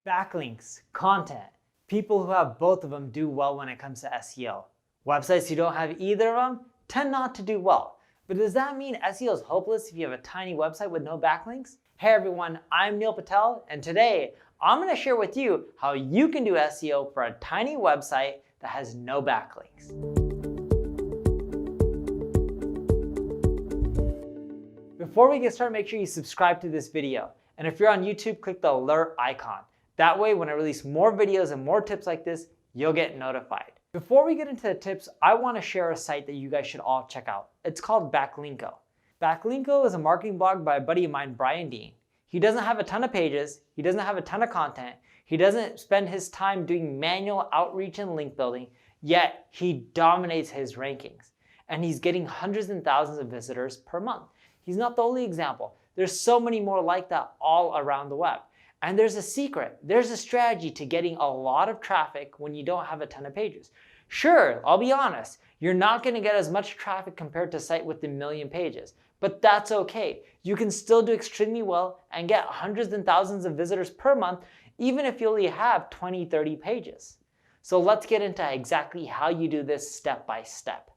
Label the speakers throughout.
Speaker 1: Backlinks, content. People who have both of them do well when it comes to SEO. Websites who don't have either of them tend not to do well. But does that mean SEO is hopeless if you have a tiny website with no backlinks? Hey everyone, I'm Neil Patel, and today I'm going to share with you how you can do SEO for a tiny website that has no backlinks. Before we get started, make sure you subscribe to this video. And if you're on YouTube, click the alert icon. That way, when I release more videos and more tips like this, you'll get notified. Before we get into the tips, I want to share a site that you guys should all check out. It's called Backlinko. Backlinko is a marketing blog by a buddy of mine, Brian Dean. He doesn't have a ton of pages. He doesn't have a ton of content. He doesn't spend his time doing manual outreach and link building, yet he dominates his rankings. And he's getting hundreds and thousands of visitors per month. He's not the only example. There's so many more like that all around the web. And there's a secret, there's a strategy to getting a lot of traffic when you don't have a ton of pages. Sure, I'll be honest, you're not going to get as much traffic compared to a site with a million pages, but that's okay. You can still do extremely well and get hundreds and thousands of visitors per month, even if you only have 20, 30 pages. So let's get into exactly how you do this step by step.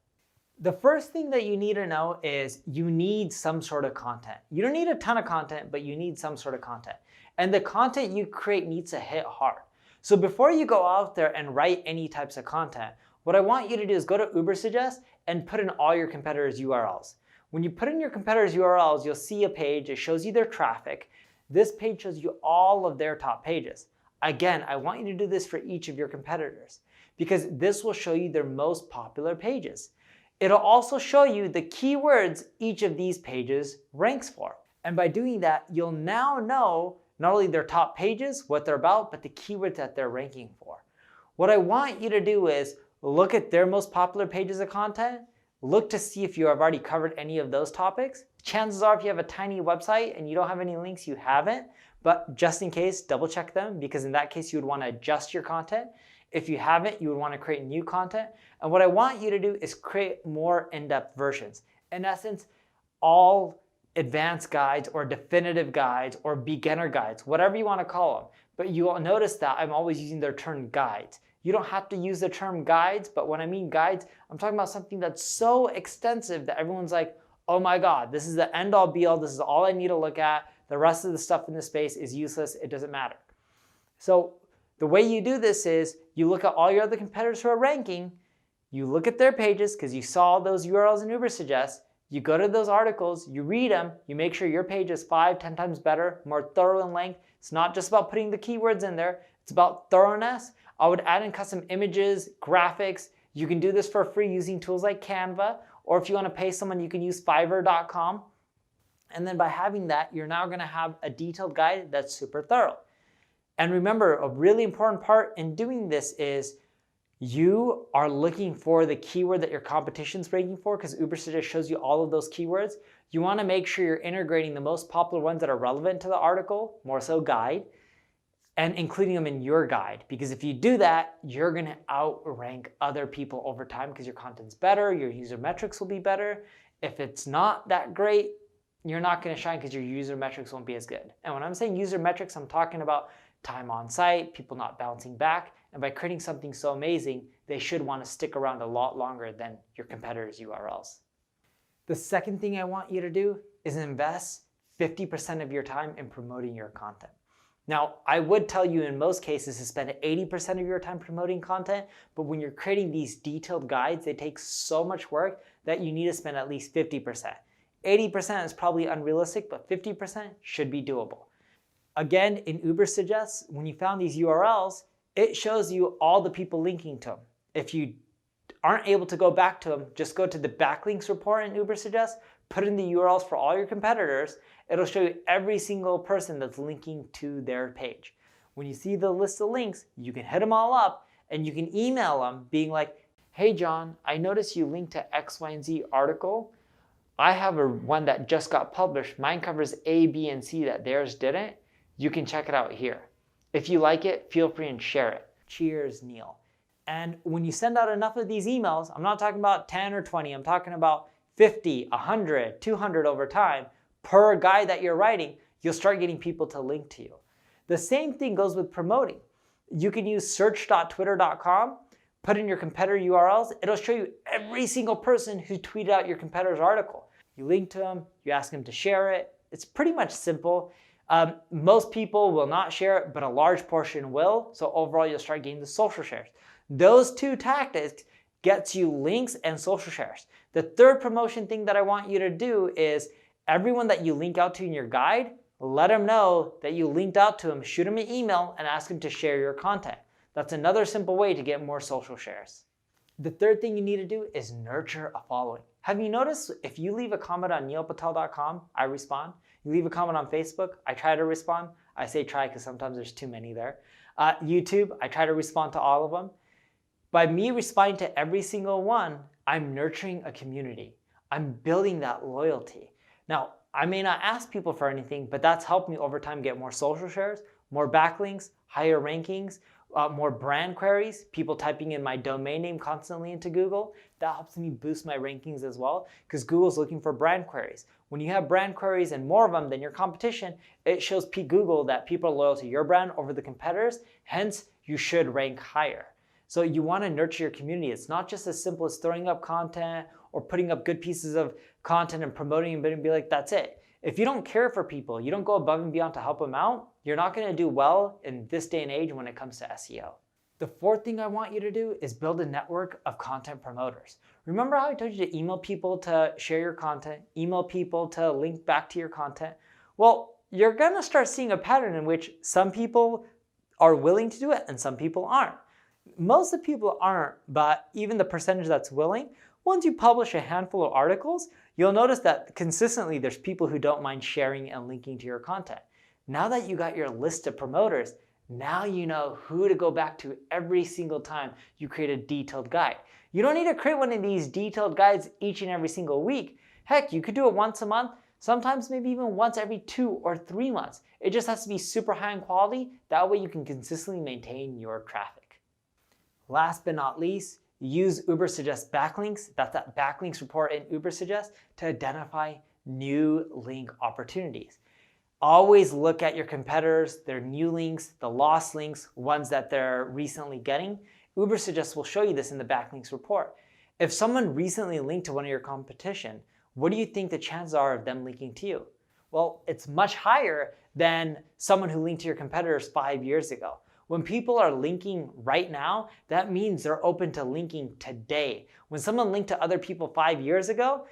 Speaker 1: The first thing that you need to know is you need some sort of content. You don't need a ton of content, but you need some sort of content. And the content you create needs to hit hard. So before you go out there and write any types of content, what I want you to do is go to Ubersuggest and put in all your competitors' URLs. When you put in your competitors' URLs, you'll see a page. It shows you their traffic. This page shows you all of their top pages. Again, I want you to do this for each of your competitors because this will show you their most popular pages. It'll also show you the keywords each of these pages ranks for. And by doing that, you'll now know not only their top pages, what they're about, but the keywords that they're ranking for. What I want you to do is look at their most popular pages of content, look to see if you have already covered any of those topics. Chances are if you have a tiny website and you don't have any links, you haven't, but just in case, double check them because in that case, you would want to adjust your content. If you haven't, you would want to create new content. And what I want you to do is create more in-depth versions. In essence, all advanced guides or definitive guides or beginner guides, whatever you want to call them. But you will notice that I'm always using the term guides. You don't have to use the term guides, but when I mean guides, I'm talking about something that's so extensive that everyone's like, oh my God, this is the end all be all. This is all I need to look at. The rest of the stuff in this space is useless. It doesn't matter. So the way you do this is you look at all your other competitors who are ranking, you look at their pages because you saw those URLs in Ubersuggest, you go to those articles, you read them, you make sure your page is 5, 10 times better, more thorough in length. It's not just about putting the keywords in there, it's about thoroughness. I would add in custom images, graphics. You can do this for free using tools like Canva, or if you want to pay someone, you can use Fiverr.com. And then by having that, you're now going to have a detailed guide that's super thorough. And remember, a really important part in doing this is you are looking for the keyword that your competition's ranking for because Ubersuggest shows you all of those keywords. You want to make sure you're integrating the most popular ones that are relevant to the article, more so guide, and including them in your guide. Because if you do that, you're going to outrank other people over time because your content's better, your user metrics will be better. If it's not that great, you're not going to shine because your user metrics won't be as good. And when I'm saying user metrics, I'm talking about time on site, people not bouncing back. And by creating something so amazing, they should want to stick around a lot longer than your competitors' URLs. The second thing I want you to do is invest 50% of your time in promoting your content. Now, I would tell you in most cases to spend 80% of your time promoting content, but when you're creating these detailed guides, they take so much work that you need to spend at least 50%. 80% is probably unrealistic, but 50% should be doable. Again, in Ubersuggest, when you found these URLs, it shows you all the people linking to them. If you aren't able to go back to them, just go to the backlinks report in Ubersuggest, put in the URLs for all your competitors. It'll show you every single person that's linking to their page. When you see the list of links, you can hit them all up and you can email them being like, hey John, I noticed you linked to X, Y, and Z article. I have one that just got published. Mine covers A, B, and C that theirs didn't. You can check it out here. If you like it, feel free and share it. Cheers, Neil. And when you send out enough of these emails, I'm not talking about 10 or 20, I'm talking about 50, 100, 200 over time per guide that you're writing, you'll start getting people to link to you. The same thing goes with promoting. You can use search.twitter.com, put in your competitor URLs. It'll show you every single person who tweeted out your competitor's article. You link to them, you ask them to share it. It's pretty much simple. Most people will not share it, but a large portion will. So overall, you'll start getting the social shares. Those two tactics gets you links and social shares. The third promotion thing that I want you to do is everyone that you link out to in your guide, let them know that you linked out to them, shoot them an email and ask them to share your content. That's another simple way to get more social shares. The third thing you need to do is nurture a following. Have you noticed if you leave a comment on neilpatel.com, I respond. You leave a comment on Facebook, I try to respond. I say try because sometimes there's too many there. YouTube, I try to respond to all of them. By me responding to every single one, I'm nurturing a community. I'm building that loyalty. Now, I may not ask people for anything, but that's helped me over time get more social shares, more backlinks, higher rankings, more brand queries, people typing in my domain name constantly into Google. That helps me boost my rankings as well because Google's looking for brand queries. When you have brand queries and more of them than your competition, it shows Google that people are loyal to your brand over the competitors. Hence, you should rank higher. So you want to nurture your community. It's not just as simple as throwing up content or putting up good pieces of content and promoting them and be like, that's it. If you don't care for people, you don't go above and beyond to help them out, you're not going to do well in this day and age when it comes to SEO. The fourth thing I want you to do is build a network of content promoters. Remember how I told you to email people to share your content, email people to link back to your content? Well, you're going to start seeing a pattern in which some people are willing to do it and some people aren't. Most of the people aren't, but even the percentage that's willing, once you publish a handful of articles, you'll notice that consistently there's people who don't mind sharing and linking to your content. Now that you got your list of promoters, now you know who to go back to every single time you create a detailed guide. You don't need to create one of these detailed guides each and every single week. Heck, you could do it once a month, sometimes maybe even once every 2 or 3 months. It just has to be super high in quality. That way you can consistently maintain your traffic. Last but not least, use Ubersuggest backlinks. That's that backlinks report in Ubersuggest to identify new link opportunities. Always look at your competitors, their new links, the lost links, ones that they're recently getting. Ubersuggest will show you this in the backlinks report. If someone recently linked to one of your competition, what do you think the chances are of them linking to you? Well, it's much higher than someone who linked to your competitors 5 years ago. When people are linking right now, that means they're open to linking today. When someone linked to other people 5 years ago,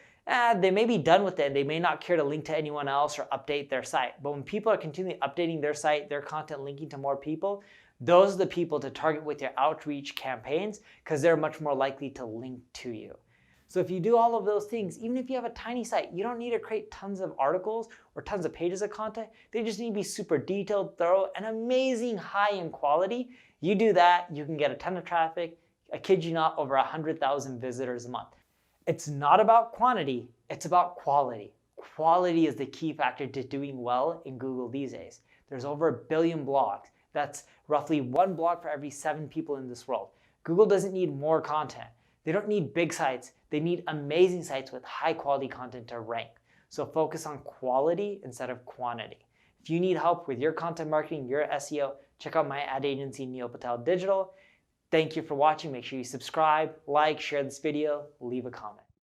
Speaker 1: they may be done with it. They may not care to link to anyone else or update their site. But when people are continually updating their site, their content, linking to more people, those are the people to target with your outreach campaigns because they're much more likely to link to you. So if you do all of those things, even if you have a tiny site, you don't need to create tons of articles or tons of pages of content. They just need to be super detailed, thorough, and amazing high in quality. You do that, you can get a ton of traffic. I kid you not, over 100,000 visitors a month. It's not about quantity, it's about quality. Quality is the key factor to doing well in Google these days. There's over 1 billion blogs. That's roughly 1 blog for every 7 people in this world. Google doesn't need more content. They don't need big sites. They need amazing sites with high quality content to rank. So focus on quality instead of quantity. If you need help with your content marketing, your SEO, check out my ad agency, Neil Patel Digital. Thank you for watching. Make sure you subscribe, like, share this video, leave a comment.